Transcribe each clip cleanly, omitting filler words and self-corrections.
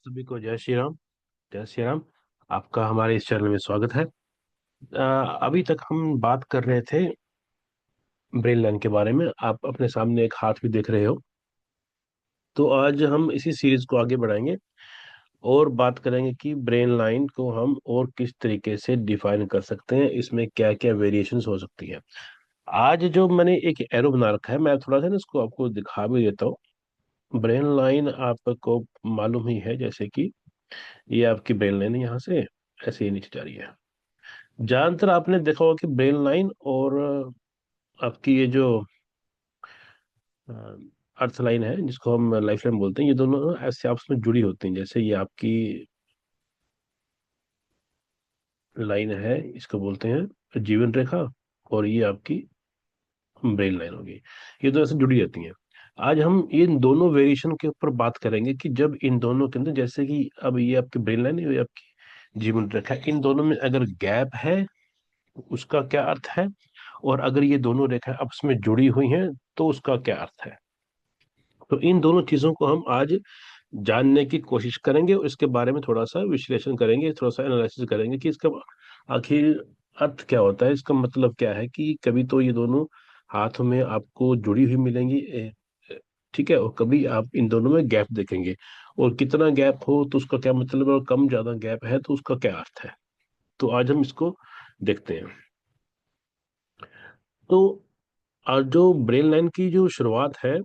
सभी को जय श्री राम। जय श्री राम। आपका हमारे इस चैनल में स्वागत है। अभी तक हम बात कर रहे थे ब्रेन लाइन के बारे में। आप अपने सामने एक हाथ भी देख रहे हो। तो आज हम इसी सीरीज को आगे बढ़ाएंगे और बात करेंगे कि ब्रेन लाइन को हम और किस तरीके से डिफाइन कर सकते हैं, इसमें क्या क्या वेरिएशंस हो सकती है। आज जो मैंने एक एरो बना रखा है, मैं थोड़ा सा ना इसको आपको दिखा भी देता हूँ। ब्रेन लाइन आपको मालूम ही है, जैसे कि ये आपकी ब्रेन लाइन यहाँ से ऐसे ही नीचे जा रही है। ज्यादातर आपने देखा होगा कि ब्रेन लाइन और आपकी ये जो अर्थ लाइन है, जिसको हम लाइफ लाइन बोलते हैं, ये दोनों ऐसे आपस में जुड़ी होती हैं। जैसे ये आपकी लाइन है, इसको बोलते हैं जीवन रेखा, और ये आपकी ब्रेन लाइन होगी। ये दोनों ऐसे जुड़ी रहती हैं। आज हम इन दोनों वेरिएशन के ऊपर बात करेंगे कि जब इन दोनों के अंदर, जैसे कि अब ये आपकी ब्रेन लाइन है, ये आपकी जीवन रेखा है, इन दोनों में अगर गैप है उसका क्या अर्थ है, और अगर ये दोनों रेखाएं आपस में जुड़ी हुई हैं तो उसका क्या अर्थ है। तो इन दोनों चीजों को हम आज जानने की कोशिश करेंगे और इसके बारे में थोड़ा सा विश्लेषण करेंगे, थोड़ा सा एनालिसिस करेंगे कि इसका आखिर अर्थ क्या होता है, इसका मतलब क्या है। कि कभी तो ये दोनों हाथों में आपको जुड़ी हुई मिलेंगी, ठीक है, और कभी आप इन दोनों में गैप देखेंगे, और कितना गैप हो तो उसका क्या मतलब है, और कम ज्यादा गैप है तो उसका क्या अर्थ है। तो आज हम इसको देखते हैं। तो जो ब्रेन लाइन की जो शुरुआत है,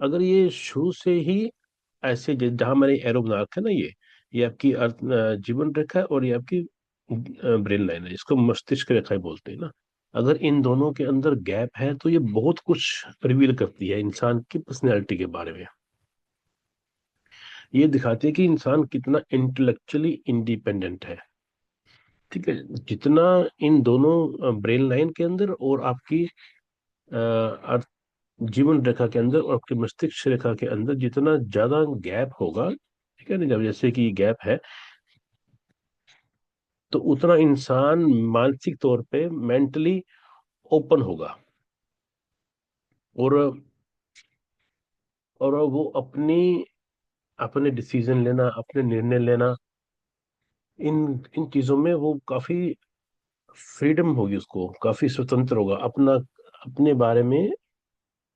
अगर ये शुरू से ही ऐसे जहां मैंने एरो बना रखा है ना, ये आपकी जीवन रेखा है, और ये आपकी ब्रेन लाइन है, इसको मस्तिष्क रेखा ही बोलते हैं ना। अगर इन दोनों के अंदर गैप है तो ये बहुत कुछ रिवील करती है इंसान की पर्सनैलिटी के बारे में। ये दिखाती है कि इंसान कितना इंटेलेक्चुअली इंडिपेंडेंट है। ठीक है। जितना इन दोनों ब्रेन लाइन के अंदर और आपकी जीवन रेखा के अंदर और आपके मस्तिष्क रेखा के अंदर जितना ज्यादा गैप होगा, ठीक है ना, जब जैसे कि गैप है, तो उतना इंसान मानसिक तौर पे मेंटली ओपन होगा, और वो अपनी अपने डिसीजन लेना, अपने निर्णय लेना, इन इन चीजों में वो काफी फ्रीडम होगी, उसको काफी स्वतंत्र होगा अपना, अपने बारे में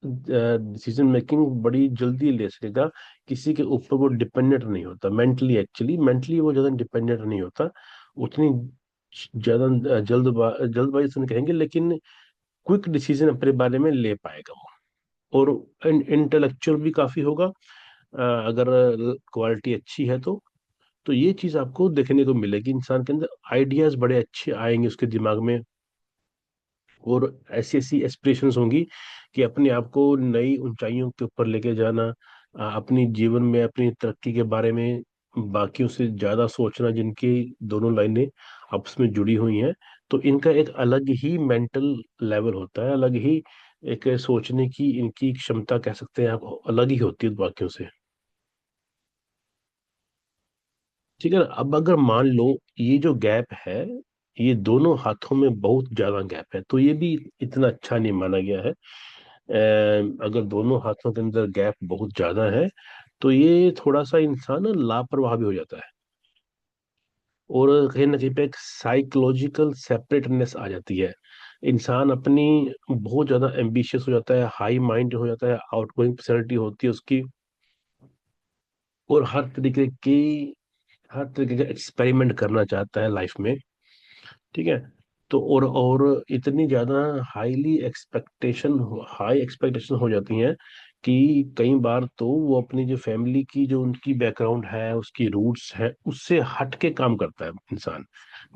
डिसीजन मेकिंग बड़ी जल्दी ले सकेगा। किसी के ऊपर वो डिपेंडेंट नहीं होता मेंटली, एक्चुअली मेंटली वो ज्यादा डिपेंडेंट नहीं होता उतनी ज्यादा। जल्दबाजी से नहीं कहेंगे, लेकिन क्विक डिसीजन अपने बारे में ले पाएगा वो। और इंटेलेक्चुअल भी काफी होगा, अगर क्वालिटी अच्छी है तो ये चीज आपको देखने को मिलेगी, इंसान के अंदर आइडियाज बड़े अच्छे आएंगे उसके दिमाग में, और ऐसी ऐसी एस्पिरेशंस होंगी कि अपने आप को नई ऊंचाइयों के ऊपर लेके जाना, अपनी जीवन में अपनी तरक्की के बारे में बाकियों से ज्यादा सोचना, जिनकी दोनों लाइनें आपस में जुड़ी हुई हैं। तो इनका एक अलग ही मेंटल लेवल होता है, अलग ही एक सोचने की इनकी क्षमता कह सकते हैं आप, अलग ही होती है बाकियों से। ठीक है ना। अब अगर मान लो ये जो गैप है, ये दोनों हाथों में बहुत ज्यादा गैप है, तो ये भी इतना अच्छा नहीं माना गया है। अगर दोनों हाथों के अंदर गैप बहुत ज्यादा है तो ये थोड़ा सा इंसान ना लापरवाह भी हो जाता है, और कहीं ना कहीं पे एक साइकोलॉजिकल सेपरेटनेस आ जाती है। इंसान अपनी बहुत ज्यादा एम्बिशियस हो जाता है, हाई माइंड हो जाता है, आउटगोइंग पर्सनैलिटी होती है उसकी, और हर तरीके का एक्सपेरिमेंट करना चाहता है लाइफ में। ठीक है। तो और इतनी ज्यादा हाई एक्सपेक्टेशन हो जाती हैं कि कई बार तो वो अपनी जो फैमिली की जो उनकी बैकग्राउंड है, उसकी रूट्स है, उससे हट के काम करता है इंसान।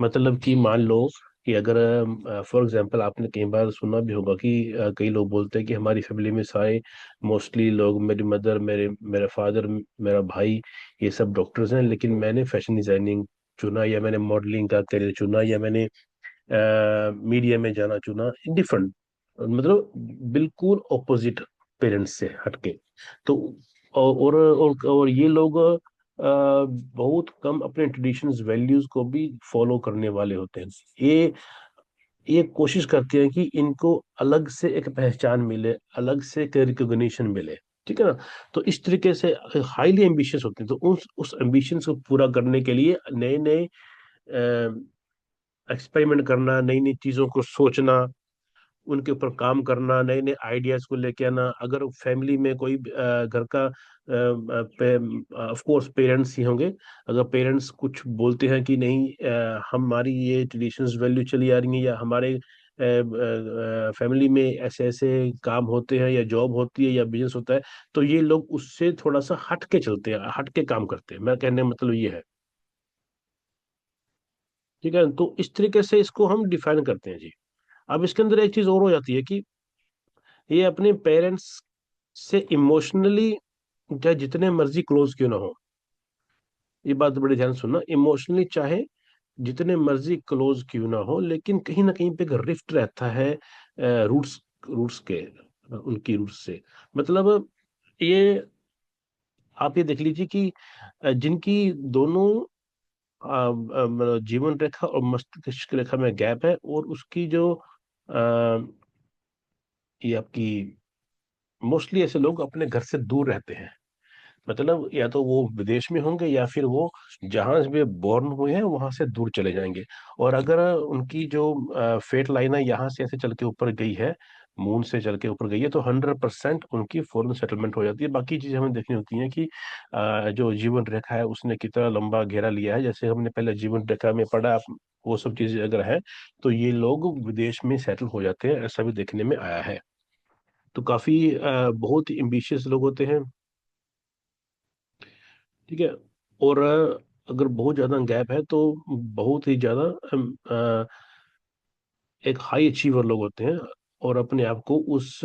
मतलब कि मान लो कि अगर फॉर एग्जांपल आपने कई बार सुना भी होगा कि कई लोग बोलते हैं कि हमारी फैमिली में सारे मोस्टली लोग, मेरी मदर, मेरे फादर, मेरा भाई, ये सब डॉक्टर्स हैं, लेकिन मैंने फैशन डिजाइनिंग चुना, या मैंने मॉडलिंग का करियर चुना, या मैंने मीडिया में जाना चुना। डिफरेंट, मतलब बिल्कुल ऑपोजिट पेरेंट्स से हटके। तो और ये लोग बहुत कम अपने ट्रेडिशंस, वैल्यूज को भी फॉलो करने वाले होते हैं। ये कोशिश करते हैं कि इनको अलग से एक पहचान मिले, अलग से एक रिकॉग्निशन मिले। ठीक है ना। तो इस तरीके से हाईली एम्बिशियस होते हैं, तो उस एम्बिशन को पूरा करने के लिए नए नए एक्सपेरिमेंट करना, नई नई चीजों को सोचना, उनके ऊपर काम करना, नए नए आइडियाज को लेके आना। अगर फैमिली में कोई घर का, ऑफ कोर्स पेरेंट्स ही होंगे, अगर पेरेंट्स कुछ बोलते हैं कि नहीं, हमारी ये ट्रेडिशंस वैल्यू चली आ रही है, या हमारे फैमिली में ऐसे ऐसे काम होते हैं, या जॉब होती है, या बिजनेस होता है, तो ये लोग उससे थोड़ा सा हट के चलते हैं, हट के काम करते हैं। मेरा कहने का मतलब ये है। ठीक है, तो इस तरीके से इसको हम डिफाइन करते हैं जी। अब इसके अंदर एक चीज और हो जाती है कि ये अपने पेरेंट्स से इमोशनली, चाहे जितने मर्जी क्लोज क्यों ना हो, ये बात बड़े ध्यान से सुनना, इमोशनली चाहे जितने मर्जी क्लोज क्यों ना हो, लेकिन कहीं ना कहीं पे एक रिफ्ट रहता है रूट्स, रूट्स के, उनकी रूट्स से। मतलब ये आप ये देख लीजिए कि जिनकी दोनों मतलब जीवन रेखा और मस्तिष्क रेखा में गैप है, और उसकी जो ये आपकी मोस्टली ऐसे लोग अपने घर से दूर रहते हैं। मतलब या तो वो विदेश में होंगे, या फिर वो जहां से बॉर्न हुए हैं वहां से दूर चले जाएंगे। और अगर उनकी जो फेट लाइन है यहाँ से ऐसे चल के ऊपर गई है, मून से चल के ऊपर गई है, तो 100% उनकी फॉरेन सेटलमेंट हो जाती है। बाकी चीजें हमें देखनी होती हैं कि जो जीवन रेखा है उसने कितना लंबा घेरा लिया है। जैसे हमने पहले जीवन रेखा में पढ़ा, वो सब चीजें अगर है, तो ये लोग विदेश में सेटल हो जाते हैं, ऐसा भी देखने में आया है। तो काफी बहुत एम्बिशियस लोग होते हैं। ठीक है। और अगर बहुत ज्यादा गैप है तो बहुत ही ज्यादा एक हाई अचीवर लोग होते हैं, और अपने आप को उस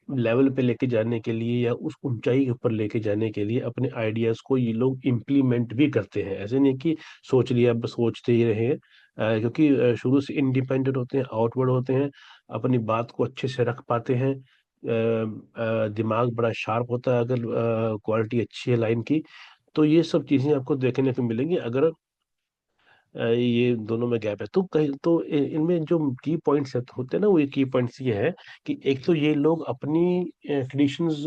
लेवल पे लेके जाने के लिए, या उस ऊंचाई के ऊपर लेके जाने के लिए अपने आइडियाज को ये लोग इम्प्लीमेंट भी करते हैं। ऐसे नहीं कि सोच लिया बस सोचते ही रहे, क्योंकि शुरू से इंडिपेंडेंट होते हैं, आउटवर्ड होते हैं, अपनी बात को अच्छे से रख पाते हैं। दिमाग बड़ा शार्प होता है अगर क्वालिटी अच्छी है लाइन की। तो ये सब चीजें आपको देखने को मिलेंगी अगर ये दोनों में गैप है। तो कहीं तो इनमें जो की पॉइंट्स होते हैं ना, वो ये की पॉइंट्स ये है कि एक तो ये लोग अपनी ट्रेडिशंस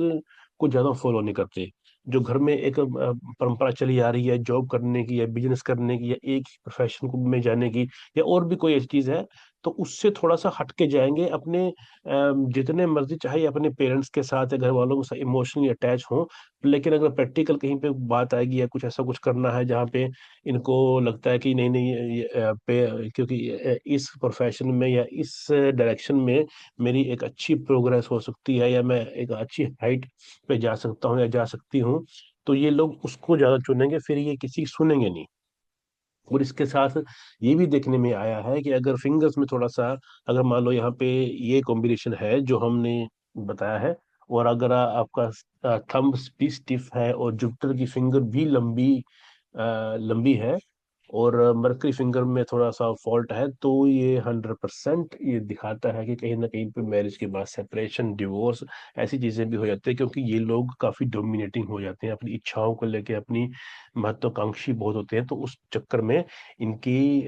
को ज्यादा फॉलो नहीं करते। जो घर में एक परंपरा चली आ रही है जॉब करने की, या बिजनेस करने की, या एक ही प्रोफेशन को में जाने की, या और भी कोई ऐसी चीज है, तो उससे थोड़ा सा हट के जाएंगे। अपने जितने मर्जी चाहे अपने पेरेंट्स के साथ या घर वालों के साथ इमोशनली अटैच हों, लेकिन अगर प्रैक्टिकल कहीं पे बात आएगी, या कुछ ऐसा कुछ करना है जहाँ पे इनको लगता है कि नहीं नहीं क्योंकि इस प्रोफेशन में या इस डायरेक्शन में मेरी एक अच्छी प्रोग्रेस हो सकती है, या मैं एक अच्छी हाइट पे जा सकता हूँ या जा सकती हूँ, तो ये लोग उसको ज्यादा चुनेंगे, फिर ये किसी की सुनेंगे नहीं। और इसके साथ ये भी देखने में आया है कि अगर फिंगर्स में थोड़ा सा, अगर मान लो यहाँ पे ये कॉम्बिनेशन है जो हमने बताया है, और अगर आपका थंब भी स्टिफ है, और जुपिटर की फिंगर भी लंबी है, और मरकरी फिंगर में थोड़ा सा फॉल्ट है, तो ये 100% ये दिखाता है कि कहीं ना कहीं पे मैरिज के बाद सेपरेशन, डिवोर्स, ऐसी चीजें भी हो जाती है। क्योंकि ये लोग काफी डोमिनेटिंग हो जाते हैं अपनी इच्छाओं को लेके, अपनी महत्वाकांक्षी बहुत होते हैं, तो उस चक्कर में इनकी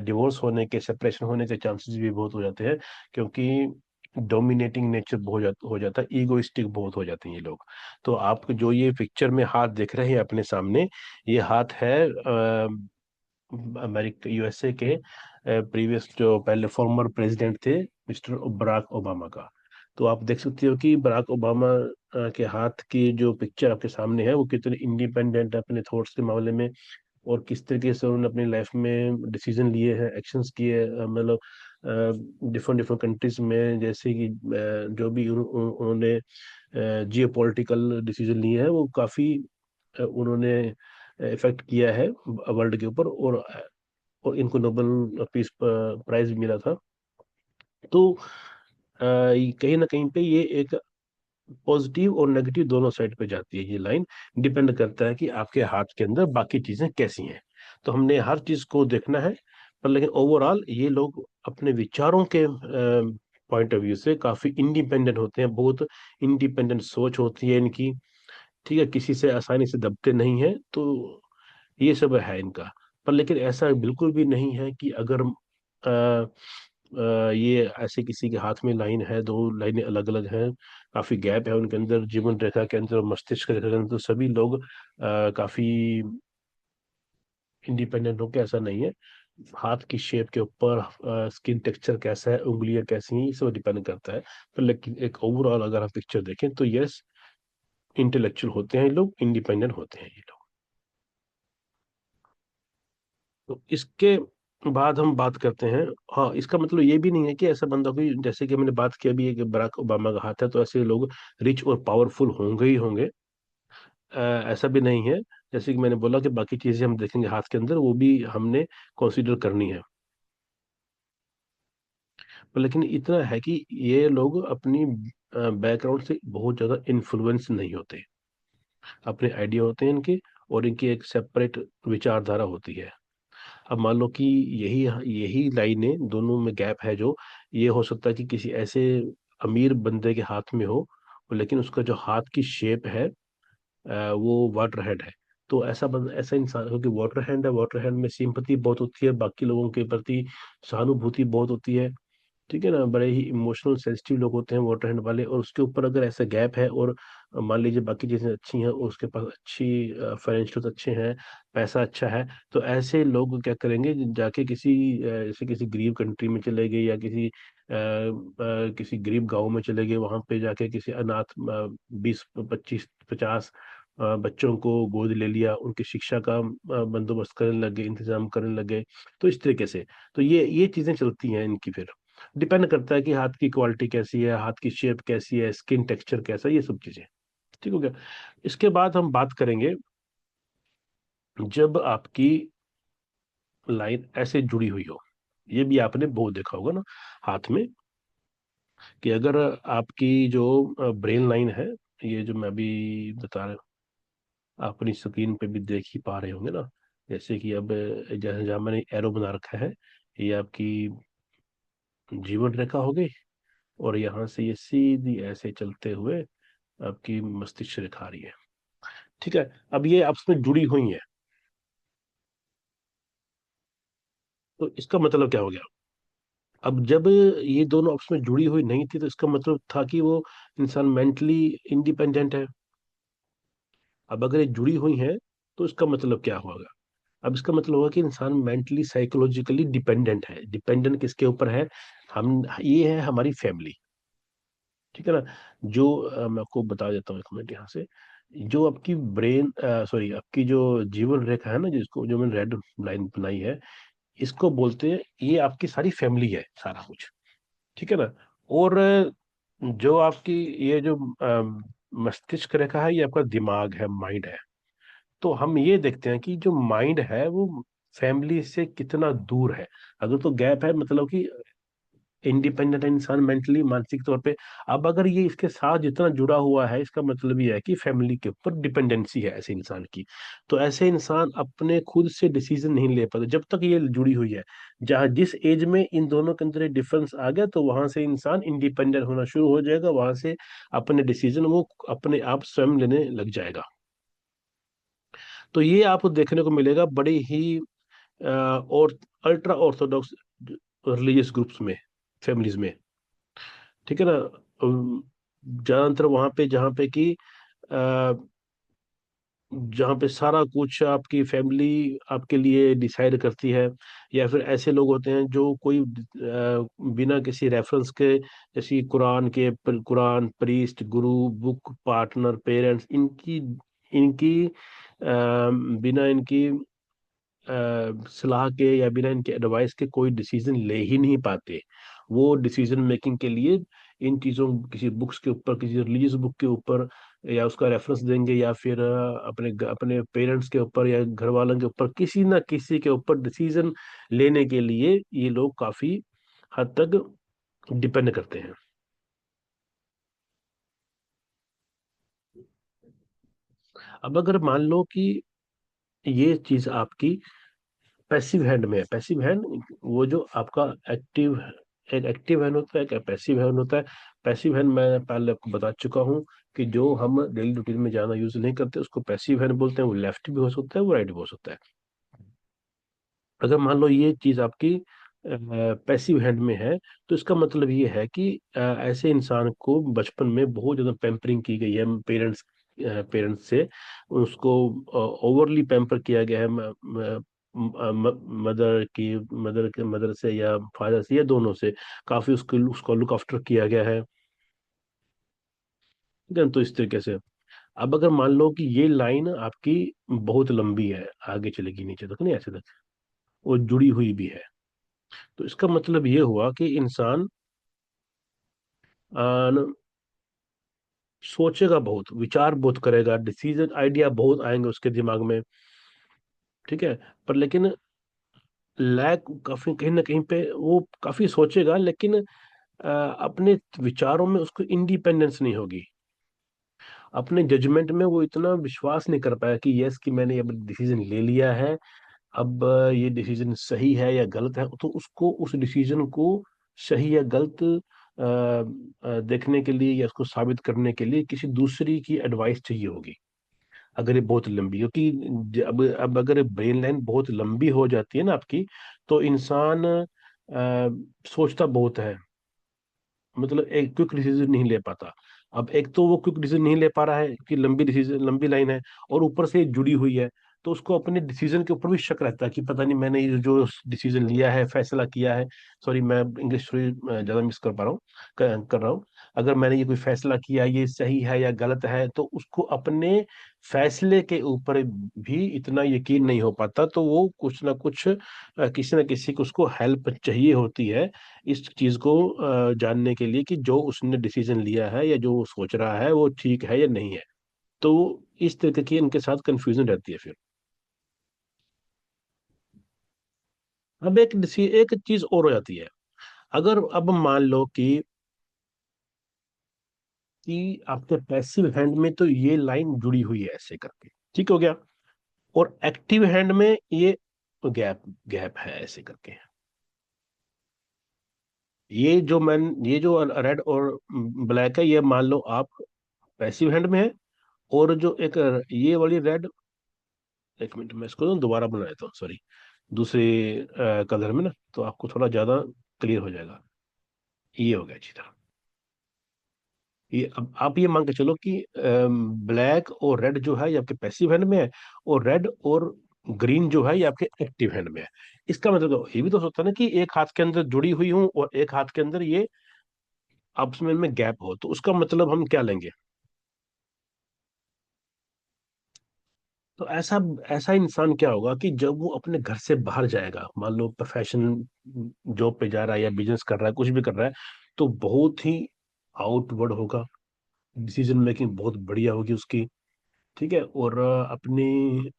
डिवोर्स होने के, सेपरेशन होने के चांसेस भी बहुत हो जाते हैं। क्योंकि डोमिनेटिंग नेचर हो जाता है, ईगोइस्टिक बहुत हो जाते हैं ये लोग। तो आप जो ये पिक्चर में हाथ देख रहे हैं अपने सामने, ये हाथ है अमेरिका, यूएसए के प्रीवियस जो पहले फॉर्मर प्रेसिडेंट थे, मिस्टर बराक ओबामा का। तो आप देख सकते हो कि बराक ओबामा के हाथ की जो पिक्चर आपके सामने है, वो कितने इंडिपेंडेंट है अपने थॉट्स के मामले में, और किस तरीके से उन्होंने अपनी लाइफ में डिसीजन लिए हैं, एक्शंस किए मतलब डिफरेंट डिफरेंट कंट्रीज में, जैसे कि जो भी उन्होंने जियो पॉलिटिकल डिसीजन लिए हैं, वो काफी उन्होंने इफेक्ट किया है वर्ल्ड के ऊपर। और इनको नोबेल पीस प्राइज भी मिला था। तो ये कहीं ना कहीं पे ये एक पॉजिटिव और नेगेटिव दोनों साइड पे जाती है ये लाइन। डिपेंड करता है कि आपके हाथ के अंदर बाकी चीजें कैसी हैं। तो हमने हर चीज को देखना है, पर लेकिन ओवरऑल ये लोग अपने विचारों के पॉइंट ऑफ व्यू से काफी इंडिपेंडेंट होते हैं, बहुत इंडिपेंडेंट सोच होती है इनकी। ठीक है, किसी से आसानी से दबते नहीं है। तो ये सब है इनका। पर लेकिन ऐसा बिल्कुल भी नहीं है कि अगर ये ऐसे किसी के हाथ में लाइन है, दो लाइनें अलग अलग हैं, काफी गैप है उनके अंदर, जीवन रेखा के अंदर, मस्तिष्क रेखा के अंदर, तो सभी लोग काफी इंडिपेंडेंट हो के, ऐसा नहीं है। हाथ की शेप के ऊपर, स्किन टेक्सचर कैसा है, उंगलियां कैसी हैं, ये सब डिपेंड करता है। पर लेकिन एक ओवरऑल अगर हम पिक्चर देखें तो यस, इंटेलेक्चुअल होते हैं ये लोग, इंडिपेंडेंट होते हैं ये लोग। तो इसके बाद हम बात करते हैं। हाँ, इसका मतलब ये भी नहीं है कि ऐसा बंदा कोई, जैसे कि मैंने बात की अभी है कि बराक ओबामा का हाथ है तो ऐसे लोग रिच और पावरफुल होंगे ही होंगे। ऐसा भी नहीं है। जैसे कि मैंने बोला कि बाकी चीजें हम देखेंगे हाथ के अंदर, वो भी हमने कंसीडर करनी है। पर लेकिन इतना है कि ये लोग अपनी बैकग्राउंड से बहुत ज्यादा इन्फ्लुएंस नहीं होते। अपने आइडिया होते हैं इनके, और इनकी एक सेपरेट विचारधारा होती है। अब मान लो कि यही यही लाइनें दोनों में गैप है, जो ये हो सकता है कि किसी ऐसे अमीर बंदे के हाथ में हो, लेकिन उसका जो हाथ की शेप है वो वाटर हेड है। तो ऐसा इंसान, क्योंकि वाटर हैंड है, वाटर हैंड में सिंपैथी बहुत होती है, बाकी लोगों के प्रति सहानुभूति बहुत होती है। ठीक है ना, बड़े ही इमोशनल सेंसिटिव लोग होते हैं वाटर हैंड वाले, और उसके ऊपर अगर ऐसा गैप है, और मान लीजिए बाकी चीजें अच्छी हैं, और उसके पास अच्छी फाइनेंशियल अच्छे हैं, पैसा अच्छा है, तो ऐसे लोग क्या करेंगे, जाके किसी जैसे किसी गरीब कंट्री में चले गए, या किसी गरीब गांव में चले गए, वहां पे जाके किसी अनाथ 20 25 50 बच्चों को गोद ले लिया, उनकी शिक्षा का बंदोबस्त करने लगे, इंतजाम करने लगे। तो इस तरीके से, तो ये चीजें चलती हैं इनकी। फिर डिपेंड करता है कि हाथ की क्वालिटी कैसी है, हाथ की शेप कैसी है, स्किन टेक्सचर कैसा है, ये सब चीजें। ठीक हो गया। इसके बाद हम बात करेंगे, जब आपकी लाइन ऐसे जुड़ी हुई हो, ये भी आपने बहुत देखा होगा ना हाथ में, कि अगर आपकी जो ब्रेन लाइन है, ये जो मैं अभी बता रहा हूँ, आप अपनी स्क्रीन पे भी देख ही पा रहे होंगे ना, जैसे कि अब जैसे जहाँ मैंने एरो बना रखा है, ये आपकी जीवन रेखा हो गई, और यहाँ से ये सीधी ऐसे चलते हुए आपकी मस्तिष्क रेखा आ रही है। ठीक है, अब ये आपस में जुड़ी हुई है, तो इसका मतलब क्या हो गया। अब जब ये दोनों आपस में जुड़ी हुई नहीं थी, तो इसका मतलब था कि वो इंसान मेंटली इंडिपेंडेंट है। अब अगर ये जुड़ी हुई है, तो इसका मतलब क्या होगा। अब इसका मतलब होगा कि इंसान मेंटली साइकोलॉजिकली डिपेंडेंट है। डिपेंडेंट किसके ऊपर है, हम, ये है हमारी फैमिली। ठीक है ना। जो मैं आपको बता देता हूँ एक मिनट यहाँ से, जो आपकी ब्रेन, सॉरी, आपकी जो जीवन रेखा है ना, जिसको जो मैंने रेड लाइन बनाई है, इसको बोलते हैं, ये आपकी सारी फैमिली है, सारा कुछ। ठीक है ना। और जो आपकी ये जो मस्तिष्क रेखा है, ये आपका दिमाग है, माइंड है। तो हम ये देखते हैं कि जो माइंड है वो फैमिली से कितना दूर है। अगर तो गैप है, मतलब कि इंडिपेंडेंट है इंसान मेंटली, मानसिक तौर पे। अब अगर ये इसके साथ जितना जुड़ा हुआ है, इसका मतलब ये है कि फैमिली के ऊपर डिपेंडेंसी है ऐसे इंसान की। तो ऐसे इंसान अपने खुद से डिसीजन नहीं ले पाते जब तक ये जुड़ी हुई है। जहाँ जिस एज में इन दोनों के अंदर डिफरेंस आ गया, तो वहां से इंसान इंडिपेंडेंट होना शुरू हो जाएगा, वहां से अपने डिसीजन वो अपने आप स्वयं लेने लग जाएगा। तो ये आपको देखने को मिलेगा बड़े ही और अल्ट्रा ऑर्थोडॉक्स रिलीजियस ग्रुप्स में, फैमिलीज में। ठीक है ना। ज्यादातर वहां पे जहाँ पे कि अ, जहाँ पे सारा कुछ आपकी फैमिली आपके लिए डिसाइड करती है, या फिर ऐसे लोग होते हैं जो कोई बिना किसी रेफरेंस के, जैसे कुरान, प्रीस्ट, गुरु, बुक, पार्टनर, पेरेंट्स, इनकी इनकी बिना इनकी सलाह के या बिना इनके एडवाइस के कोई डिसीजन ले ही नहीं पाते। वो डिसीजन मेकिंग के लिए इन चीज़ों, किसी बुक्स के ऊपर, किसी रिलीजियस बुक के ऊपर, या उसका रेफरेंस देंगे, या फिर अपने पेरेंट्स के ऊपर या घर वालों के ऊपर, किसी ना किसी के ऊपर डिसीजन लेने के लिए ये लोग काफी हद तक डिपेंड करते हैं। अब अगर मान लो कि ये चीज आपकी पैसिव हैंड में है। पैसिव हैंड, वो जो आपका एक्टिव, एक एक्टिव हैंड होता है, एक पैसिव हैंड होता है। पैसिव हैंड मैं पहले आपको बता चुका हूँ कि जो हम डेली रूटीन में ज्यादा यूज नहीं करते, उसको पैसिव हैंड बोलते हैं। वो लेफ्ट भी हो सकता है, वो राइट भी हो सकता है। अगर मान लो ये चीज आपकी पैसिव हैंड में है, तो इसका मतलब ये है कि ऐसे इंसान को बचपन में बहुत ज़्यादा पैम्परिंग की गई है पेरेंट्स से। उसको ओवरली पैम्पर किया गया है, मदर की मदर से या फादर से या दोनों से। काफ़ी उसको उसको लुक आफ्टर किया गया है। ठीक है, तो इस तरीके से अब अगर मान लो कि ये लाइन आपकी बहुत लंबी है, आगे चलेगी नीचे तक, नहीं ऐसे तक, वो जुड़ी हुई भी है, तो इसका मतलब ये हुआ कि इंसान सोचेगा बहुत, विचार बहुत करेगा, डिसीजन आइडिया बहुत आएंगे उसके दिमाग में। ठीक है, पर लेकिन लैक काफी कहीं ना कहीं पे वो काफी सोचेगा, लेकिन अपने विचारों में उसको इंडिपेंडेंस नहीं होगी। अपने जजमेंट में वो इतना विश्वास नहीं कर पाया कि यस कि मैंने अब डिसीजन ले लिया है, अब ये डिसीजन सही है या गलत है, तो उसको उस डिसीजन को सही या गलत देखने के लिए या उसको साबित करने के लिए किसी दूसरी की एडवाइस चाहिए होगी, अगर ये बहुत लंबी, क्योंकि अब अगर ब्रेन लाइन बहुत लंबी हो जाती है ना आपकी, तो इंसान सोचता बहुत है, मतलब एक क्विक डिसीजन नहीं ले पाता। अब एक तो वो क्विक डिसीजन नहीं ले पा रहा है कि लंबी डिसीजन, लंबी लाइन है, और ऊपर से जुड़ी हुई है, तो उसको अपने डिसीजन के ऊपर भी शक रहता है कि पता नहीं मैंने ये जो डिसीजन लिया है, फैसला किया है, सॉरी मैं इंग्लिश थोड़ी ज्यादा मिस कर पा रहा हूँ, कर रहा हूँ। अगर मैंने ये कोई फैसला किया, ये सही है या गलत है, तो उसको अपने फैसले के ऊपर भी इतना यकीन नहीं हो पाता, तो वो कुछ ना कुछ किसी ना किसी को उसको हेल्प चाहिए होती है इस चीज को जानने के लिए कि जो उसने डिसीजन लिया है या जो वो सोच रहा है वो ठीक है या नहीं है। तो इस तरीके की इनके साथ कंफ्यूजन रहती है फिर। अब एक चीज और हो जाती है, अगर अब मान लो कि आपके पैसिव हैंड में तो ये लाइन जुड़ी हुई है ऐसे करके, ठीक हो गया, और एक्टिव हैंड में ये गैप गैप है ऐसे करके। ये जो रेड और ब्लैक है, ये मान लो आप पैसिव हैंड में है, और जो एक ये वाली रेड, एक मिनट मैं इसको ना दोबारा बना लेता हूँ, सॉरी, दूसरे कलर में ना, तो आपको थोड़ा ज्यादा क्लियर हो जाएगा। ये हो गया अच्छी तरह। ये अब आप ये मान के चलो कि ब्लैक और रेड जो है ये आपके पैसिव हैंड में है, और रेड और ग्रीन जो है ये आपके एक्टिव हैंड में है। इसका मतलब तो ये भी तो सोचता है ना कि एक हाथ के अंदर जुड़ी हुई हूँ और एक हाथ के अंदर ये आपस में इनमें गैप हो, तो उसका मतलब हम क्या लेंगे? तो ऐसा ऐसा इंसान क्या होगा कि जब वो अपने घर से बाहर जाएगा, मान लो प्रोफेशन जॉब पे जा रहा है या बिजनेस कर रहा है, कुछ भी कर रहा है, तो बहुत ही आउटवर्ड होगा, डिसीजन मेकिंग बहुत बढ़िया होगी उसकी। ठीक है, और अपनी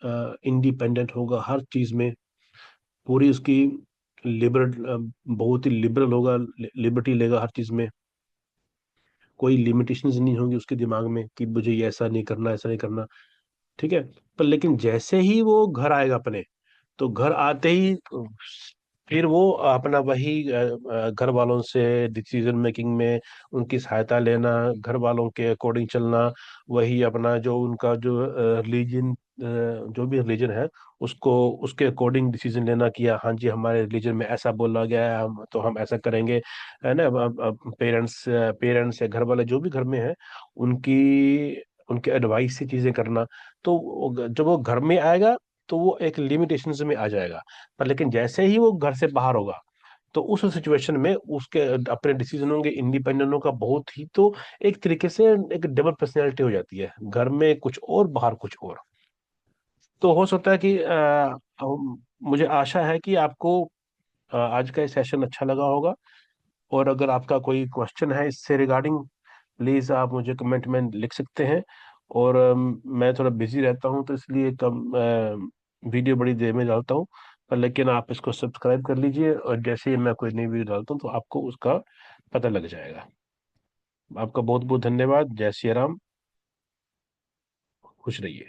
इंडिपेंडेंट होगा हर चीज में, पूरी उसकी लिबरल, बहुत ही लिबरल होगा, लिबर्टी लेगा हर चीज में, कोई लिमिटेशंस नहीं होंगी उसके दिमाग में कि मुझे ये ऐसा नहीं करना, ऐसा नहीं करना। ठीक है, पर लेकिन जैसे ही वो घर आएगा अपने, तो घर आते ही फिर वो अपना वही घर वालों से डिसीजन मेकिंग में उनकी सहायता लेना, घर वालों के अकॉर्डिंग चलना, वही अपना जो उनका जो रिलीजन, जो भी रिलीजन है, उसको उसके अकॉर्डिंग डिसीजन लेना कि हाँ जी हमारे रिलीजन में ऐसा बोला गया है, हम तो हम ऐसा करेंगे, है ना। पेरेंट्स पेरेंट्स या घर वाले जो भी घर में है, उनकी उनके एडवाइस से चीजें करना। तो जब वो घर में आएगा तो वो एक लिमिटेशन में आ जाएगा, पर लेकिन जैसे ही वो घर से बाहर होगा, तो उस सिचुएशन में उसके अपने डिसीजनों के इंडिपेंडेंट का बहुत ही, तो एक तरीके से एक डबल पर्सनैलिटी हो जाती है, घर में कुछ और बाहर कुछ और। तो हो सकता है कि मुझे आशा है कि आपको आज का ये सेशन अच्छा लगा होगा, और अगर आपका कोई क्वेश्चन है इससे रिगार्डिंग, प्लीज़ आप मुझे कमेंट में लिख सकते हैं। और मैं थोड़ा बिजी रहता हूँ, तो इसलिए कम वीडियो बड़ी देर में डालता हूँ, पर लेकिन आप इसको सब्सक्राइब कर लीजिए, और जैसे ही मैं कोई नई वीडियो डालता हूँ तो आपको उसका पता लग जाएगा। आपका बहुत बहुत धन्यवाद। जय श्री राम। खुश रहिए।